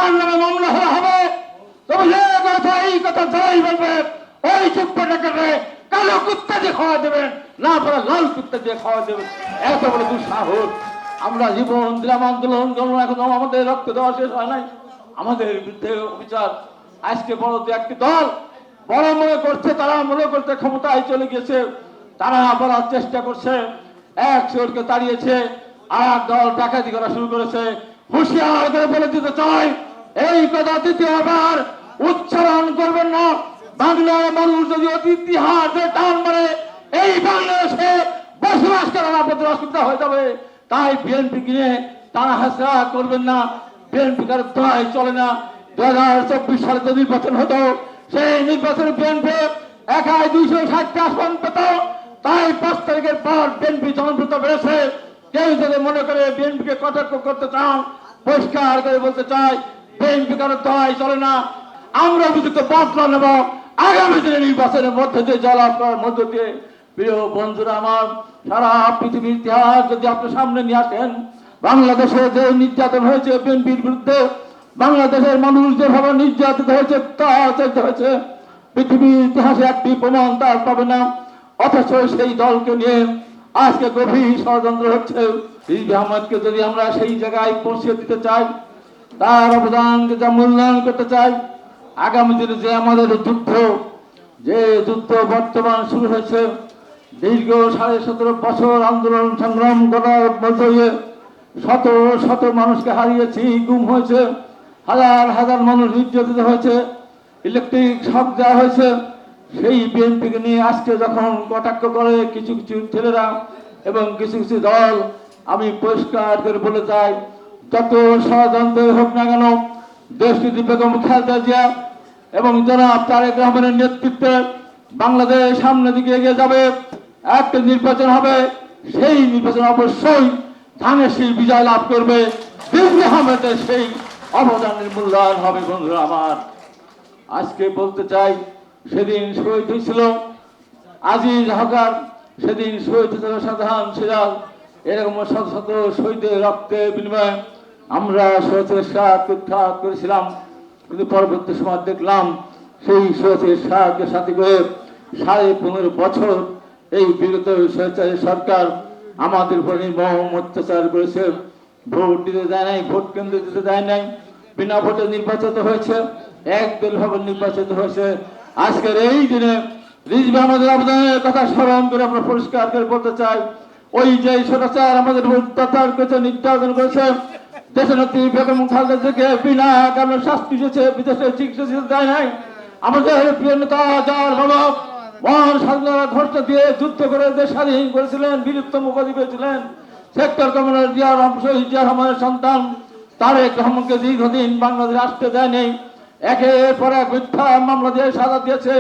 আমার নামে মামলা হবে, তবে এই কথা যারাই বলবে ওই চুপ্পাটাকে কালো কুত্তা দিয়ে খাওয়া দেবেন, না পরে লাল কুত্তা দিয়ে খাওয়া দেবেন। এত বড় দুঃসাহস! আমরা জীবন দিলাম, আন্দোলন করলাম, এখন আমাদের রক্ত দেওয়া শেষ হয় নাই। আমাদের বিরুদ্ধে অবিচার। আজকে বড় দু একটি দল বড় মনে করছে, তারা মনে করছে ক্ষমতায় চলে গেছে, তারা বলার চেষ্টা করছে, এক চোরকে তাড়িয়েছে, আর এক দল ডাকাতি করা শুরু করেছে। হুঁশিয়ার করে বলে দিতে চাই, এই কথা দ্বিতীয়বার উচ্চারণ করবেন না। বাংলার মানুষ যদি অতি ইতিহাসে টান মারে, এই বাংলাদেশে বসবাস করার আপনাদের অসুবিধা হয়ে যাবে। তাই বিএনপি নিয়ে তারা হাসরা করবেন না। বিএনপি কার দোয়াই চলে না। 2024 সালে যে নির্বাচন হতো, সেই নির্বাচনে বিএনপি একাই 260টি আসন পেত। তাই 5 তারিখের পর বিএনপি জনপ্রিয়তা বেড়েছে। কেউ যদি মনে করে বিএনপিকে কটাক্ষ করতে চান, পরিষ্কার করে বলতে চাই, বিএনপি কারো দোয়াই চলে না। আমরা উপযুক্ত বদলা নেব আগামী দিনের নির্বাচনের মধ্যে দিয়ে, জলাপ করার মধ্য দিয়ে। প্রিয় বন্ধুরা আমার, সারা পৃথিবীর ইতিহাস যদি আপনার সামনে নিয়ে আসেন, বাংলাদেশে যে নির্যাতন হয়েছে বিএনপির বিরুদ্ধে, বাংলাদেশের মানুষ যেভাবে নির্যাতিত হয়েছে, অত্যাচারিত হয়েছে, পৃথিবীর ইতিহাসে একটি প্রমাণ তার পাবে না। অথচ সেই দলকে নিয়ে আজকে গভীর ষড়যন্ত্র হচ্ছে। রিজভী আহমেদকে যদি আমরা সেই জায়গায় পৌঁছে দিতে চাই, তার অবদানকে যা মূল্যায়ন করতে চাই, আগামী দিনে যে আমাদের যুদ্ধ, যে যুদ্ধ বর্তমান শুরু হয়েছে, দীর্ঘ 17.5 বছর আন্দোলন সংগ্রাম করার মধ্য দিয়ে শত শত মানুষকে হারিয়েছি, গুম হয়েছে, হাজার হাজার মানুষ নির্যাতিত হয়েছে, ইলেকট্রিক শক দেওয়া হয়েছে। সেই বিএনপিকে নিয়ে আজকে যখন কটাক্ষ করে কিছু কিছু ছেলেরা এবং কিছু কিছু দল, আমি পরিষ্কার করে বলে যাই, যত ষড়যন্ত্র হোক না কেন, দেশটিতে বেগম খালেদা জিয়া এবং জনাব তারেক রহমানের নেতৃত্বে বাংলাদেশ সামনের দিকে এগিয়ে যাবে। একটা নির্বাচন হবে, সেই নির্বাচন অবশ্যই ধানের শীষ বিজয় লাভ করবে। রিজভী আহমেদের সেই অবদানের মূল্যায়ন হবে। বন্ধুরা আমার, আজকে বলতে চাই, সেদিন শহীদ হয়েছিল আজিজ হকার, সেদিন শহীদ হয়েছিল সাধারণ সিরাজ, এরকম শত শত শহীদের রক্তের বিনিময়ে আমরা শহীদের সাথ উৎখাত করেছিলাম। কিন্তু পরবর্তী সময় দেখলাম সেই শহীদের সাথকে সাথে করে 15.5 বছর এই বিগত স্বেচ্ছাচারী সরকার আমাদের উপর নির্মম অত্যাচার করেছে। ভোট দিতে দেয় নাই, ভোট কেন্দ্র দিতে দেয় নাই, বিনা ভোটে নির্বাচিত হয়েছে, একদল ভাবে নির্বাচিত হয়েছে। আজকের এই দিনে রিজভী আহমেদের অবদানের কথা স্মরণ করে আমরা পরিষ্কার করে বলতে চাই, ওই যে স্বৈরাচার আমাদের অত্যাচার করেছে, নির্যাতন করেছে, দেশনেত্রী বেগম খালেদা জিয়াকে বিনা কারণে শাস্তি দিয়েছে, বিদেশে চিকিৎসা দিতে দেয় নাই। আমাদের প্রিয় নেতা যার বাবা মহান স্বাধীনতা ঘোষণা দিয়ে যুদ্ধ করে দেশ স্বাধীন করেছিলেন, বীরত্তম উপাধি পেয়েছিলেন, সেক্টর কমান্ডার জিয়া রহমানের সন্তান তারেক রহমানকে দীর্ঘদিন বাংলাদেশ আসতে দেয় নেই। একের পর এক মিথ্যা মামলা দিয়ে সাজা দিয়েছে,